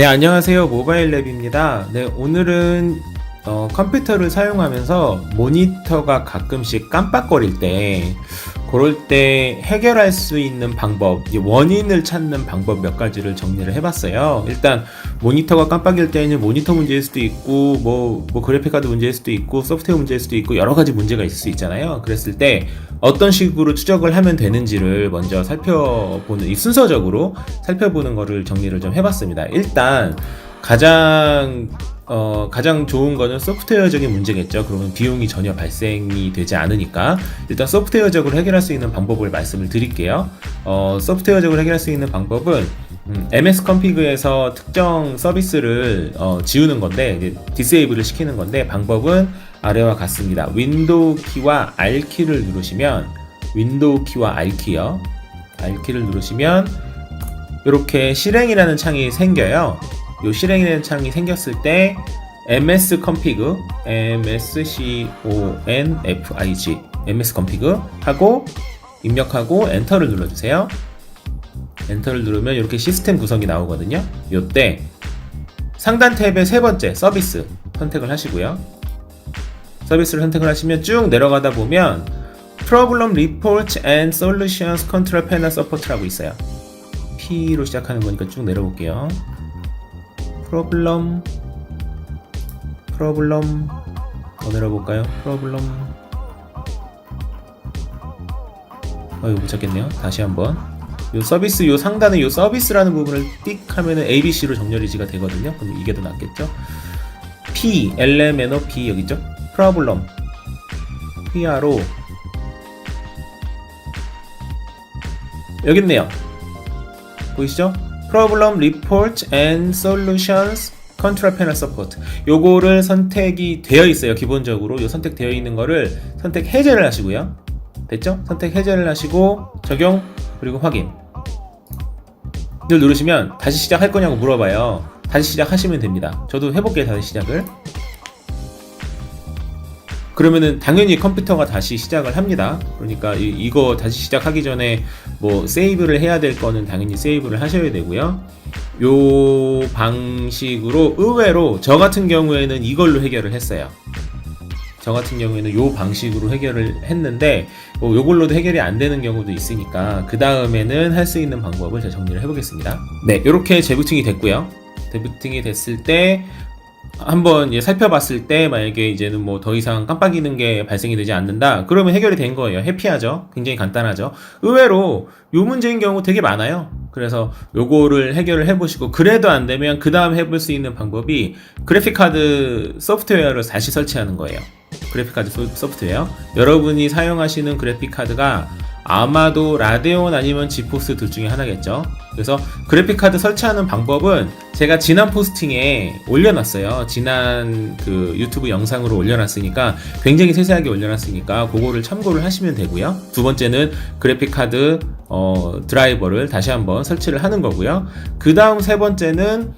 네, 안녕하세요. 모바일랩입니다. 네, 오늘은 컴퓨터를 사용하면서 모니터가 가끔씩 깜빡거릴 때, 그럴 때 해결할 수 있는 방법, 원인을 찾는 방법 몇 가지를 정리를 해봤어요. 일단 모니터가 깜빡일 때는 모니터 문제일 수도 있고, 뭐 그래픽카드 문제일 수도 있고, 소프트웨어 문제일 수도 있고, 여러 가지 문제가 있을 수 있잖아요. 그랬을 때 어떤 식으로 추적을 하면 되는지를 먼저 살펴보는, 이 순서적으로 살펴보는 거를 정리를 좀 해봤습니다. 일단 가장 좋은 거는 소프트웨어적인 문제겠죠. 그러면 비용이 전혀 발생이 되지 않으니까 일단 소프트웨어적으로 해결할 수 있는 방법을 말씀을 드릴게요. 소프트웨어적으로 해결할 수 있는 방법은 MS config에서 특정 서비스를 지우는 건데, 디세이블을 시키는 건데, 방법은 아래와 같습니다. 윈도우 키와 R 키를 누르시면, 윈도우 키와 R 키요. R 키를 누르시면 이렇게 실행이라는 창이 생겨요. 요 실행이라는 창이 생겼을 때 ms config, ms config 하고 입력하고 엔터를 눌러주세요. 엔터를 누르면 이렇게 시스템 구성이 나오거든요. 요때 상단 탭의 세 번째 서비스 선택을 하시고요. 서비스를 선택을 하시면 쭉 내려가다 보면 Problem Reports and Solutions Control Panel Support라고 있어요. P로 시작하는 거니까 쭉 내려볼게요. 프로블럼 더 내려볼까요? 이거 못 찾겠네요. 다시 한번 요 서비스, 요 상단에 요 서비스라는 부분을 띡 하면은 ABC로 정렬이지가 되거든요. 그럼 이게 더 낫겠죠? P, LMNO, P 여기 있죠? 프로블럼 PRO 여기 있네요. 보이시죠? Problem Report and Solutions Control Panel Support. 요거를 선택이 되어 있어요. 기본적으로 요 선택되어 있는 거를 선택 해제를 하시고요. 됐죠? 선택 해제를 하시고 적용 그리고 확인. 이걸 누르시면 다시 시작할 거냐고 물어봐요. 다시 시작하시면 됩니다. 저도 해볼게요. 다시 시작을. 그러면은 당연히 컴퓨터가 다시 시작을 합니다. 그러니까 이거 다시 시작하기 전에 뭐 세이브를 해야 될 거는 당연히 세이브를 하셔야 되고요. 요 방식으로 의외로 저 같은 경우에는 이걸로 해결을 했어요. 저 같은 경우에는 요 방식으로 해결을 했는데 요걸로도 해결이 안 되는 경우도 있으니까 그 다음에는 할 수 있는 방법을 제가 정리를 해보겠습니다. 네, 요렇게 재부팅이 됐고요. 재부팅이 됐을 때 한번 살펴봤을 때 만약에 이제는 뭐 더 이상 깜빡이는 게 발생이 되지 않는다 그러면 해결이 된 거예요. 해피하죠. 굉장히 간단하죠. 의외로 요 문제인 경우 되게 많아요. 그래서 요거를 해결을 해보시고 그래도 안 되면 그 다음 해볼 수 있는 방법이 그래픽카드 소프트웨어를 다시 설치하는 거예요. 그래픽카드 소프트웨어, 여러분이 사용하시는 그래픽카드가 아마도 라데온 아니면 지포스 둘 중에 하나겠죠. 그래서 그래픽카드 설치하는 방법은 제가 지난 포스팅에 올려놨어요. 지난 그 유튜브 영상으로 올려놨으니까 굉장히 세세하게 올려놨으니까 그거를 참고를 하시면 되고요. 두 번째는 그래픽카드 드라이버를 다시 한번 설치를 하는 거고요. 그 다음 세 번째는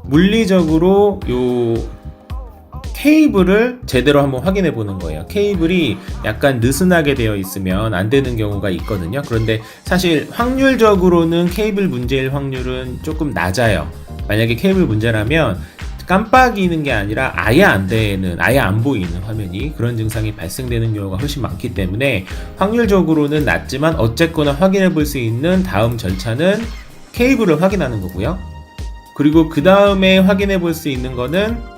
물리적으로 요 케이블을 제대로 한번 확인해 보는 거예요. 케이블이 약간 느슨하게 되어 있으면 안 되는 경우가 있거든요. 그런데 사실 확률적으로는 케이블 문제일 확률은 조금 낮아요. 만약에 케이블 문제라면 깜빡이는 게 아니라 아예 안 보이는 화면이, 그런 증상이 발생되는 경우가 훨씬 많기 때문에 확률적으로는 낮지만 어쨌거나 확인해 볼 수 있는 다음 절차는 케이블을 확인하는 거고요. 그리고 그 다음에 확인해 볼 수 있는 거는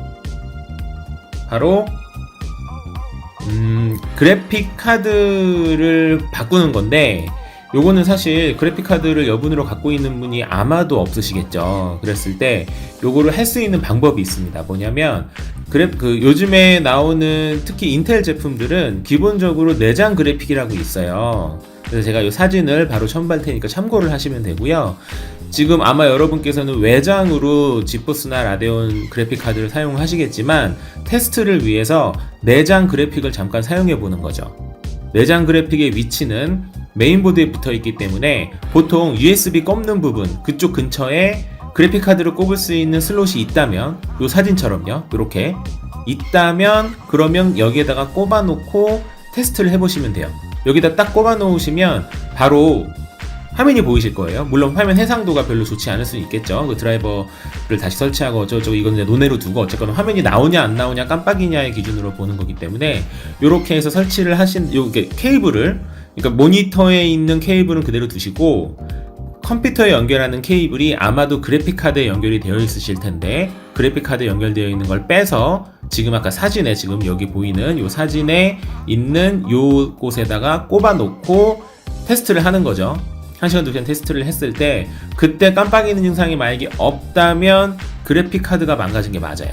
바로 그래픽 카드를 바꾸는 건데, 요거는 사실 그래픽 카드를 여분으로 갖고 있는 분이 아마도 없으시겠죠. 그랬을 때 요거를 할 수 있는 방법이 있습니다. 뭐냐면 요즘에 나오는 특히 인텔 제품들은 기본적으로 내장 그래픽이라고 있어요. 그래서 제가 이 사진을 바로 첨부할 테니까 참고를 하시면 되고요. 지금 아마 여러분께서는 외장으로 지포스나 라데온 그래픽 카드를 사용하시겠지만 테스트를 위해서 내장 그래픽을 잠깐 사용해 보는 거죠. 내장 그래픽의 위치는 메인보드에 붙어 있기 때문에 보통 USB 꼽는 부분 그쪽 근처에 그래픽 카드를 꼽을 수 있는 슬롯이 있다면, 이 사진처럼요, 이렇게 있다면 그러면 여기에다가 꼽아 놓고 테스트를 해보시면 돼요. 여기다 딱 꼽아 놓으시면 바로 화면이 보이실 거예요. 물론 화면 해상도가 별로 좋지 않을 수는 있겠죠. 그 드라이버를 다시 설치하고 어쩌고 이건 이제 논외로 두고 어쨌거나 화면이 나오냐 안 나오냐 깜빡이냐의 기준으로 보는 거기 때문에 이렇게 해서 설치를 하신 요게 케이블을, 그러니까 모니터에 있는 케이블은 그대로 두시고 컴퓨터에 연결하는 케이블이 아마도 그래픽카드에 연결이 되어 있으실 텐데 그래픽카드에 연결되어 있는 걸 빼서 지금 아까 사진에, 지금 여기 보이는 요 사진에 있는 요 곳에다가 꼽아 놓고 테스트를 하는 거죠. 1시간 2시간 테스트를 했을 때 그때 깜빡이는 증상이 만약에 없다면 그래픽카드가 망가진 게 맞아요.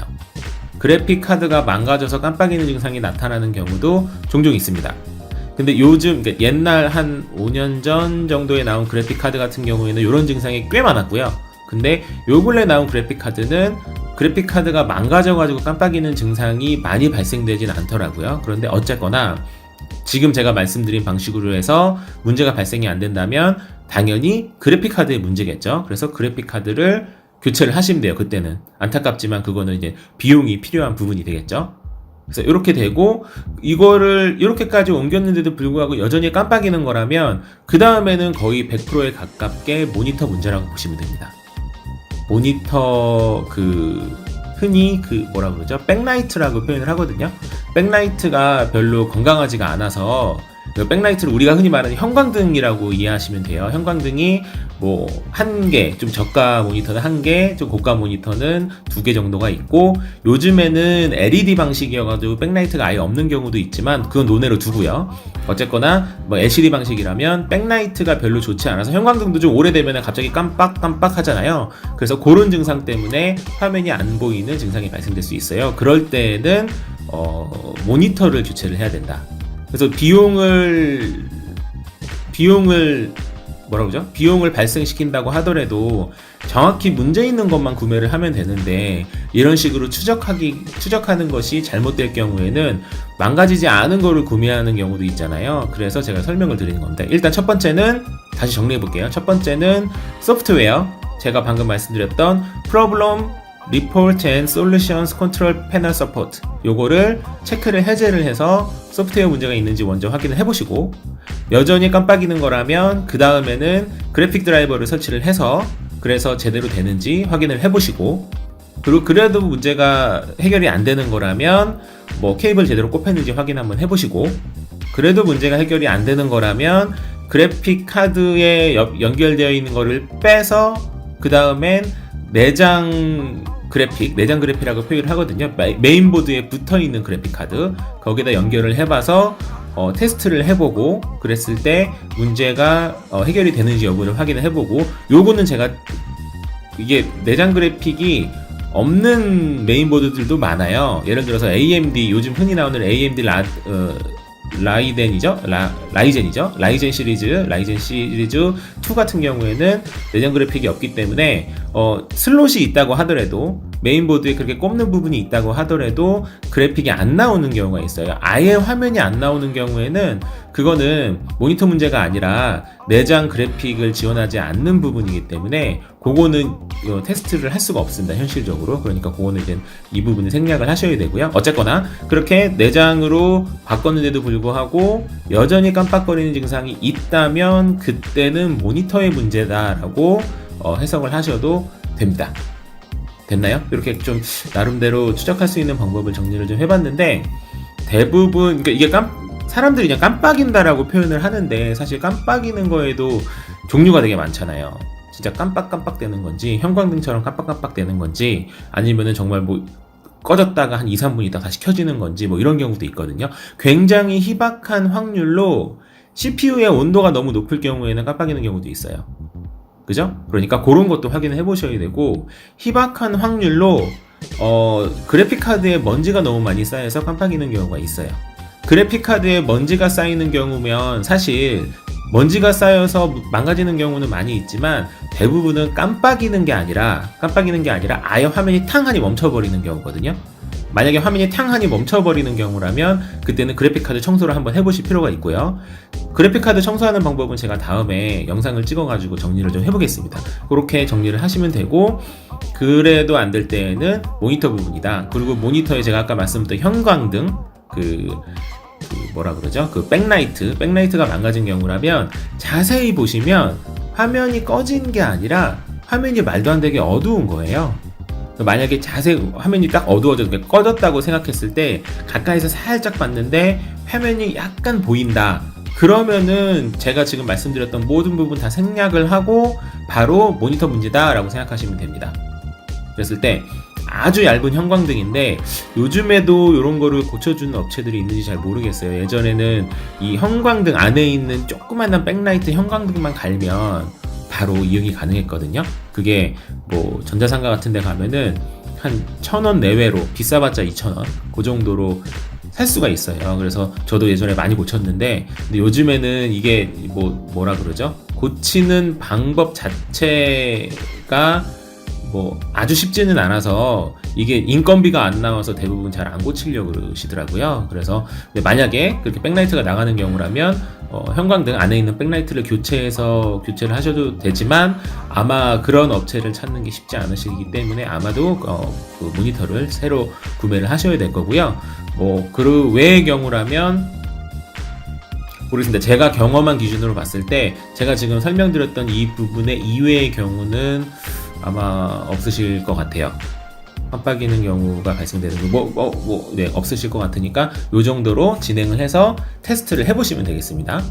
그래픽카드가 망가져서 깜빡이는 증상이 나타나는 경우도 종종 있습니다. 근데 요즘, 그러니까 옛날 한 5년 전 정도에 나온 그래픽카드 같은 경우에는 이런 증상이 꽤 많았고요. 근데 요 근래 나온 그래픽카드는 그래픽카드가 망가져가지고 깜빡이는 증상이 많이 발생되진 않더라고요. 그런데 어쨌거나 지금 제가 말씀드린 방식으로 해서 문제가 발생이 안 된다면 당연히 그래픽카드의 문제겠죠. 그래서 그래픽카드를 교체를 하시면 돼요. 그때는 안타깝지만 그거는 이제 비용이 필요한 부분이 되겠죠. 그래서 이렇게 되고 이거를 이렇게까지 옮겼는데도 불구하고 여전히 깜빡이는 거라면 그 다음에는 거의 100%에 가깝게 모니터 문제라고 보시면 됩니다. 모니터 흔히 뭐라 그러죠? 백라이트라고 표현을 하거든요. 백라이트가 별로 건강하지가 않아서 백라이트를 우리가 흔히 말하는 형광등이라고 이해하시면 돼요. 형광등이 뭐 1개, 좀 저가 모니터는 1개, 좀 고가 모니터는 2개 정도가 있고 요즘에는 LED 방식이어가지고 백라이트가 아예 없는 경우도 있지만 그건 논외로 두고요. 어쨌거나 뭐 LCD 방식이라면 백라이트가 별로 좋지 않아서 형광등도 좀 오래되면 갑자기 깜빡깜빡 하잖아요. 그래서 그런 증상 때문에 화면이 안 보이는 증상이 발생될 수 있어요. 그럴 때는 모니터를 교체를 해야 된다. 그래서 비용을 비용을 발생시킨다고 하더라도 정확히 문제 있는 것만 구매를 하면 되는데 이런 식으로 추적하는 것이 잘못될 경우에는 망가지지 않은 거를 구매하는 경우도 있잖아요. 그래서 제가 설명을 드리는 겁니다. 일단 첫 번째는 다시 정리해 볼게요. 첫 번째는 소프트웨어, 제가 방금 말씀드렸던 Problem Report and Solutions Control Panel Support, 요거를 체크를 해제를 해서 소프트웨어 문제가 있는지 먼저 확인을 해보시고 여전히 깜빡이는 거라면 그 다음에는 그래픽 드라이버를 설치를 해서 그래서 제대로 되는지 확인을 해보시고, 그리고 그래도 문제가 해결이 안 되는 거라면 뭐 케이블 제대로 꼽혔는지 확인 한번 해보시고, 그래도 문제가 해결이 안 되는 거라면 그래픽 카드에 연결되어 있는 거를 빼서 그 다음엔 내장 그래픽이라고 표현을 하거든요. 메인보드에 붙어있는 그래픽 카드 거기다 연결을 해봐서 테스트를 해보고 그랬을 때 문제가 해결이 되는지 여부를 확인을 해보고, 요거는 제가 이게 내장 그래픽이 없는 메인보드들도 많아요. 예를 들어서 AMD, 요즘 흔히 나오는 AMD 라이젠 시리즈 2 같은 경우에는 내장 그래픽이 없기 때문에 슬롯이 있다고 하더라도, 메인보드에 그렇게 꼽는 부분이 있다고 하더라도 그래픽이 안 나오는 경우가 있어요. 아예 화면이 안 나오는 경우에는 그거는 모니터 문제가 아니라 내장 그래픽을 지원하지 않는 부분이기 때문에 그거는 테스트를 할 수가 없습니다, 현실적으로. 그러니까 그거는 이제 이 부분을 생략을 하셔야 되고요. 어쨌거나 그렇게 내장으로 바꿨는데도 불구하고 여전히 깜빡거리는 증상이 있다면 그때는 모니터의 문제다라고 해석을 하셔도 됩니다. 됐나요? 이렇게 좀 나름대로 추적할 수 있는 방법을 정리를 좀 해봤는데, 대부분 그러니까 이게 사람들이 그냥 깜빡인다라고 표현을 하는데 사실 깜빡이는 거에도 종류가 되게 많잖아요. 진짜 깜빡깜빡 되는 건지, 형광등처럼 깜빡깜빡 되는 건지, 아니면은 정말 뭐 꺼졌다가 한 2-3분 있다가 다시 켜지는 건지, 뭐 이런 경우도 있거든요. 굉장히 희박한 확률로 CPU의 온도가 너무 높을 경우에는 깜빡이는 경우도 있어요. 그죠? 그러니까 그런 것도 확인을 해보셔야 되고, 희박한 확률로 그래픽카드에 먼지가 너무 많이 쌓여서 깜빡이는 경우가 있어요. 그래픽카드에 먼지가 쌓이는 경우면 사실 먼지가 쌓여서 망가지는 경우는 많이 있지만 대부분은 깜빡이는 게 아니라 아예 화면이 탕하니 멈춰버리는 경우거든요. 만약에 화면이 탕하니 멈춰버리는 경우라면 그때는 그래픽카드 청소를 한번 해보실 필요가 있고요. 그래픽카드 청소하는 방법은 제가 다음에 영상을 찍어가지고 정리를 좀 해보겠습니다. 그렇게 정리를 하시면 되고, 그래도 안 될 때에는 모니터 부분이다. 그리고 모니터에 제가 아까 말씀드린 형광등, 백라이트가 망가진 경우라면 자세히 보시면 화면이 꺼진 게 아니라 화면이 말도 안 되게 어두운 거예요. 만약에 화면이 딱 어두워져 꺼졌다고 생각했을 때 가까이서 살짝 봤는데 화면이 약간 보인다. 그러면은 제가 지금 말씀드렸던 모든 부분 다 생략을 하고 바로 모니터 문제다 라고 생각하시면 됩니다. 그랬을 때 아주 얇은 형광등인데 요즘에도 이런 거를 고쳐주는 업체들이 있는지 잘 모르겠어요. 예전에는 이 형광등 안에 있는 조그만한 백라이트 형광등만 갈면 바로 이용이 가능했거든요. 그게 뭐 전자상가 같은 데 가면은 한 1,000원 내외로, 비싸봤자 2,000원 그 정도로 살 수가 있어요. 그래서 저도 예전에 많이 고쳤는데, 근데 요즘에는 이게 뭐라 그러죠? 고치는 방법 자체가 뭐 아주 쉽지는 않아서 이게 인건비가 안 나와서 대부분 잘 안 고치려고 그러시더라고요. 그래서 만약에 그렇게 백라이트가 나가는 경우라면 형광등 안에 있는 백라이트를 교체를 하셔도 되지만 아마 그런 업체를 찾는 게 쉽지 않으시기 때문에 아마도 그 모니터를 새로 구매를 하셔야 될 거고요. 그 외의 경우라면 모르겠습니다. 제가 경험한 기준으로 봤을 때 제가 지금 설명드렸던 이 부분의 이외의 경우는 아마 없으실 것 같아요. 깜빡이는 경우가 발생되는 거 없으실 것 같으니까 이 정도로 진행을 해서 테스트를 해보시면 되겠습니다.